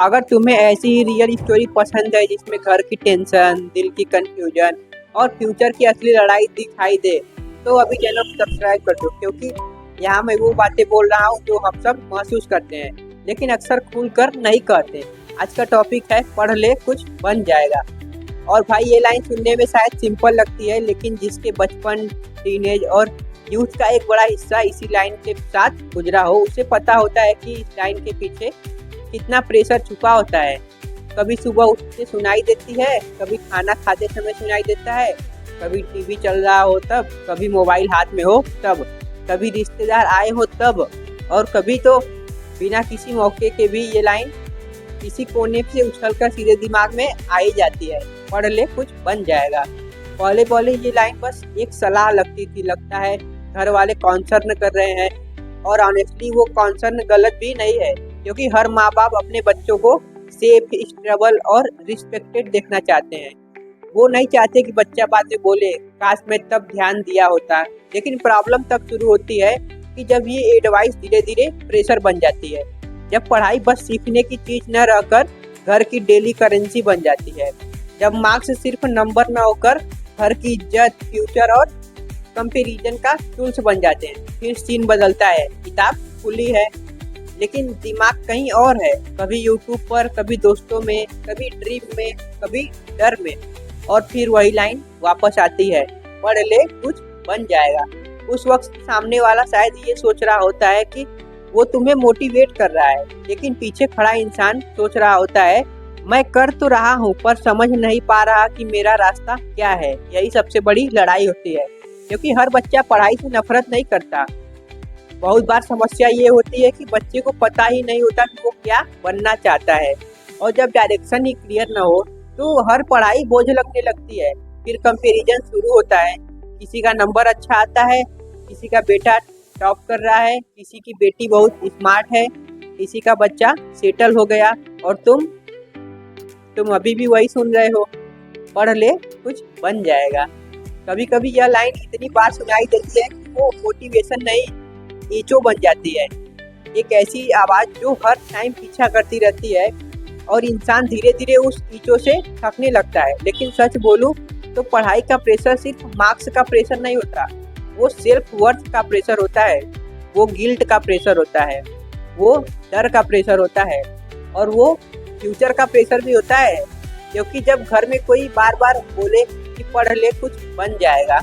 अगर तुम्हें ऐसी ही रियल स्टोरी पसंद है जिसमें घर की टेंशन, दिल की कंफ्यूजन और फ्यूचर की असली लड़ाई दिखाई दे, तो अभी चैनल को सब्सक्राइब कर दो, क्योंकि यहाँ मैं वो बातें बोल रहा हूँ जो हम सब महसूस करते हैं लेकिन अक्सर खुलकर नहीं कहते। आज का टॉपिक है पढ़ ले कुछ बन जाएगा। और भाई ये लाइन सुनने में शायद सिंपल लगती है, लेकिन जिसके बचपन, टीनेज और यूथ का एक बड़ा हिस्सा इसी लाइन के साथ गुजरा हो, उसे पता होता है कि इस लाइन के पीछे कितना प्रेशर छुपा होता है। कभी सुबह उठते सुनाई देती है, कभी खाना खाते समय सुनाई देता है, कभी टीवी चल रहा हो तब, कभी मोबाइल हाथ में हो तब, कभी रिश्तेदार आए हो तब, और कभी तो बिना किसी मौके के भी ये लाइन किसी कोने से उछलकर सीधे दिमाग में आ ही जाती है, पढ़ ले कुछ बन जाएगा। पहले पहले ये लाइन बस एक सलाह लगती थी, लगता है घर वाले कॉन्सर्न कर रहे हैं, और ऑनेस्टली वो कॉन्सर्न गलत भी नहीं है, क्योंकि हर माँ बाप अपने बच्चों को सेफ, स्टेबल और रिस्पेक्टेड देखना चाहते हैं। वो नहीं चाहते कि बच्चा बाद में बोले काश मैं तब ध्यान दिया होता। लेकिन प्रॉब्लम तब शुरू होती है कि जब ये एडवाइस धीरे धीरे प्रेशर बन जाती है, जब पढ़ाई बस सीखने की चीज न रहकर घर की डेली करेंसी बन जाती है, जब मार्क्स सिर्फ नंबर न होकर घर की इज्जत, फ्यूचर और कंपैरिजन का टूल्स बन जाते हैं। फिर सीन बदलता है, किताब खुली है लेकिन दिमाग कहीं और है, कभी यूट्यूब पर, कभी दोस्तों में, कभी ड्रीम में, कभी डर में, और फिर वही लाइन वापस आती है, पढ़ ले कुछ बन जाएगा। उस वक्त सामने वाला शायद ये सोच रहा होता है कि वो तुम्हें मोटिवेट कर रहा है, लेकिन पीछे खड़ा इंसान सोच रहा होता है मैं कर तो रहा हूँ पर समझ नहीं पा रहा कि मेरा रास्ता क्या है। यही सबसे बड़ी लड़ाई होती है, क्योंकि हर बच्चा पढ़ाई से नफरत नहीं करता। बहुत बार समस्या ये होती है कि बच्चे को पता ही नहीं होता कि वो क्या बनना चाहता है, और जब डायरेक्शन ही क्लियर न हो तो हर पढ़ाई बोझ लगने लगती है। फिर कंपैरिजन शुरू होता है, किसी का नंबर अच्छा आता है, किसी का बेटा टॉप कर रहा है, किसी की बेटी बहुत स्मार्ट है, किसी का बच्चा सेटल हो गया, और तुम अभी भी वही सुन रहे हो, पढ़ ले कुछ बन जाएगा। कभी कभी यह लाइन इतनी बार सुनाई देती है कि वो मोटिवेशन नहीं, ईचो बन जाती है। एक ऐसी आवाज जो हर टाइम पीछा करती रहती है, और इंसान धीरे धीरे उस ईचो से थकने लगता है। लेकिन सच बोलूं तो पढ़ाई का प्रेशर सिर्फ मार्क्स का प्रेशर नहीं होता, वो सेल्फ वर्थ का प्रेशर होता है, वो गिल्ट का प्रेशर होता है, वो डर का प्रेशर होता है, और वो फ्यूचर का प्रेशर भी होता है। क्योंकि जब घर में कोई बार बार बोले कि पढ़ ले कुछ बन जाएगा,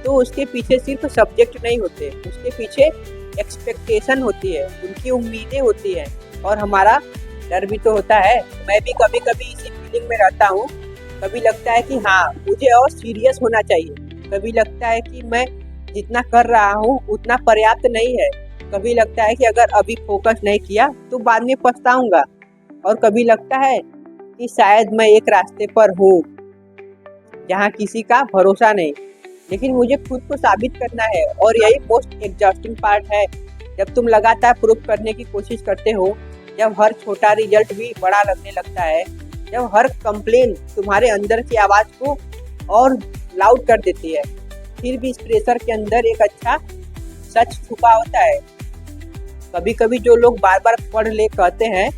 तो उसके पीछे सिर्फ सब्जेक्ट नहीं होते, उसके पीछे एक्सपेक्टेशन होती है, उनकी उम्मीदें होती हैं, और हमारा डर भी तो होता है। मैं भी कभी कभी इसी फीलिंग में रहता हूँ। कभी लगता है कि हाँ मुझे और सीरियस होना चाहिए, कभी लगता है कि मैं जितना कर रहा हूँ उतना पर्याप्त नहीं है, कभी लगता है कि अगर अभी फोकस नहीं किया तो बाद में पछताऊंगा, और कभी लगता है कि शायद मैं एक रास्ते पर हूँ जहाँ किसी का भरोसा नहीं, लेकिन मुझे खुद को साबित करना है। और यही मोस्ट एग्जॉस्टिंग पार्ट है, जब तुम लगातार प्रूफ करने की कोशिश करते हो, जब हर छोटा रिजल्ट भी बड़ा लगने लगता है, जब हर कंप्लेन तुम्हारे अंदर की आवाज को और लाउड कर देती है, फिर भी इस प्रेशर के अंदर एक अच्छा सच छुपा होता है। कभी कभी जो लोग बार बार पढ़ ले कहते हैं,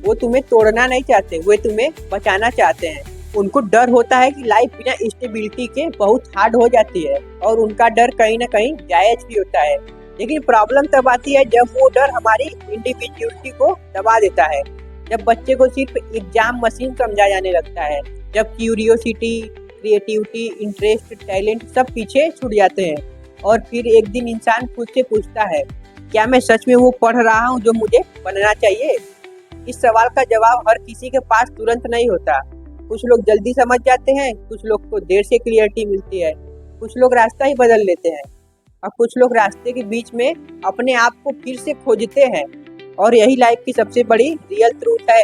वो तुम्हें तोड़ना नहीं चाहते, वे तुम्हें बचाना चाहते हैं। उनको डर होता है कि लाइफ बिना स्टेबिलिटी के बहुत हार्ड हो जाती है, और उनका डर कहीं ना कहीं जायज भी होता है। लेकिन प्रॉब्लम तब आती है जब वो डर हमारी इंडिविजुअलिटी को दबा देता है, जब बच्चे को सिर्फ एग्जाम मशीन समझा जाने लगता है, जब क्यूरियोसिटी, क्रिएटिविटी, इंटरेस्ट, टैलेंट सब पीछे छूट जाते हैं। और फिर एक दिन इंसान खुद से पूछता है, क्या मैं सच में वो पढ़ रहा हूँ जो मुझे बनना चाहिए? इस सवाल का जवाब हर किसी के पास तुरंत नहीं होता। कुछ लोग जल्दी समझ जाते हैं, कुछ लोग को देर से क्लियरिटी मिलती है, कुछ लोग रास्ता ही बदल लेते हैं, और कुछ लोग रास्ते के बीच में अपने आप को फिर से खोजते हैं। और यही लाइफ की सबसे बड़ी रियल ट्रूथ है।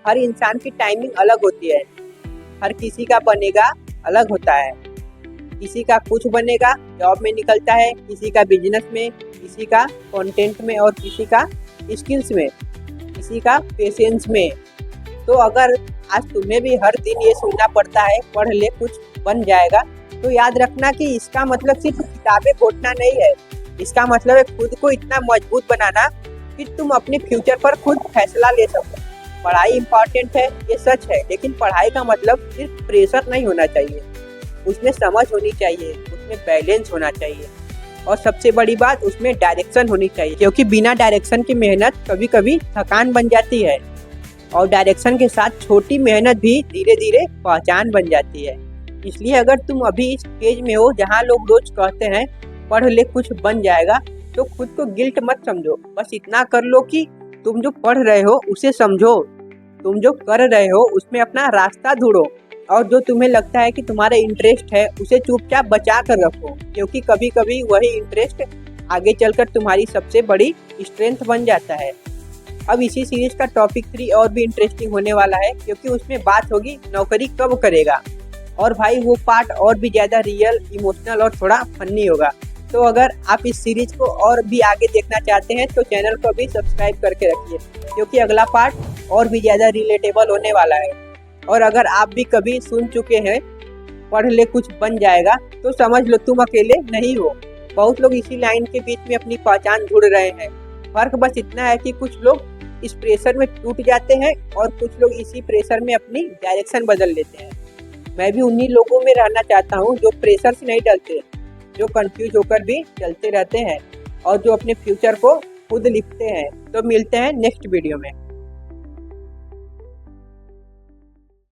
हर इंसान की टाइमिंग अलग होती है, हर किसी का बनेगा अलग होता है। किसी का कुछ बनेगा, जॉब में निकलता है, किसी का बिजनेस में, किसी का कंटेंट में, और किसी का स्किल्स में, किसी का पेशेंस में। तो अगर आज तुम्हें भी हर दिन ये सुनना पड़ता है पढ़ ले कुछ बन जाएगा, तो याद रखना कि इसका मतलब सिर्फ किताबें घोटना नहीं है, इसका मतलब है खुद को इतना मजबूत बनाना कि तुम अपने फ्यूचर पर खुद फैसला ले सको। पढ़ाई इम्पॉर्टेंट है, ये सच है, लेकिन पढ़ाई का मतलब सिर्फ प्रेशर नहीं होना चाहिए, उसमें समझ होनी चाहिए, उसमें बैलेंस होना चाहिए और सबसे बड़ी बात उसमें डायरेक्शन होनी चाहिए, क्योंकि बिना डायरेक्शन की मेहनत कभी कभी थकान बन जाती है और डायरेक्शन के साथ छोटी मेहनत भी धीरे धीरे पहचान बन जाती है। इसलिए अगर तुम अभी इस स्टेज में हो जहाँ लोग रोज कहते हैं पढ़ ले कुछ बन जाएगा, तो खुद को गिल्ट मत समझो, बस इतना कर लो कि तुम जो पढ़ रहे हो उसे समझो, तुम जो कर रहे हो उसमें अपना रास्ता ढूंढो और जो तुम्हें लगता है कि तुम्हारा इंटरेस्ट है उसे चुपचाप बचा कर रखो, क्योंकि कभी कभी वही इंटरेस्ट आगे चलकर तुम्हारी सबसे बड़ी स्ट्रेंथ बन जाता है। अब इसी सीरीज का टॉपिक 3 और भी इंटरेस्टिंग होने वाला है, क्योंकि उसमें बात होगी नौकरी कब करेगा, और भाई वो पार्ट और भी ज़्यादा रियल, इमोशनल और थोड़ा फनी होगा। तो अगर आप इस सीरीज को और भी आगे देखना चाहते हैं तो चैनल को भी सब्सक्राइब करके रखिए, क्योंकि अगला पार्ट और भी ज़्यादा रिलेटेबल होने वाला है। और अगर आप भी कभी सुन चुके हैं पढ़ ले कुछ बन जाएगा, तो समझ लो तुम अकेले नहीं हो, बहुत लोग इसी लाइन के बीच में अपनी पहचान ढूंढ रहे हैं। फर्क बस इतना है कि कुछ लोग इस प्रेशर में टूट जाते हैं और कुछ लोग इसी प्रेशर में अपनी डायरेक्शन बदल लेते हैं। मैं भी उन्हीं लोगों में रहना चाहता हूँ जो प्रेशर से नहीं डरते, जो कंफ्यूज होकर भी चलते रहते हैं और जो अपने फ्यूचर को खुद लिखते हैं। तो मिलते हैं नेक्स्ट वीडियो में।